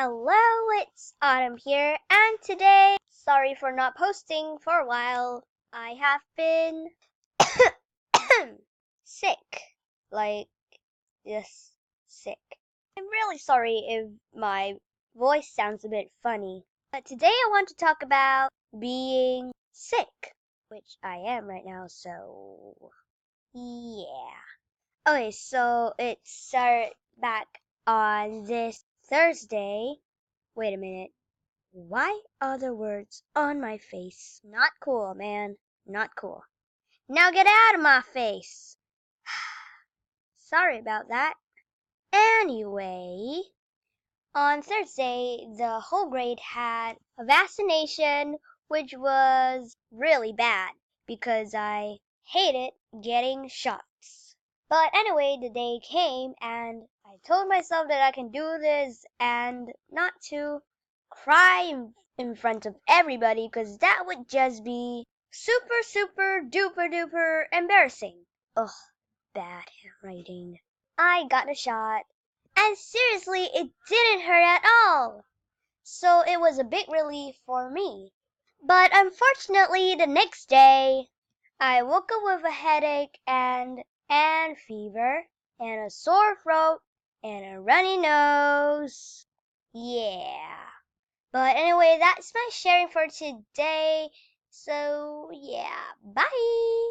Hello, it's Autumn here, and today, sorry for not posting for a while. I have been sick. Like, just sick. I'm really sorry if my voice sounds a bit funny. But today I want to talk about being sick, which I am right now, so yeah. Okay, so it started back on this Thursday. Wait a minute. Why are there words on my face? Not cool, man. Not cool. Now get out of my face. Sorry about that. Anyway, on Thursday, the whole grade had a vaccination, which was really bad because I hated getting shots. But anyway, the day came and I told myself that I can do this and not to cry in front of everybody because that would just be super duper duper embarrassing. Ugh, bad handwriting. I got the shot, and seriously, it didn't hurt at all. So it was a big relief for me. But unfortunately, the next day, I woke up with a headache and fever and a sore throat and a runny nose. Yeah. But anyway, that's my sharing for today. So, yeah, bye.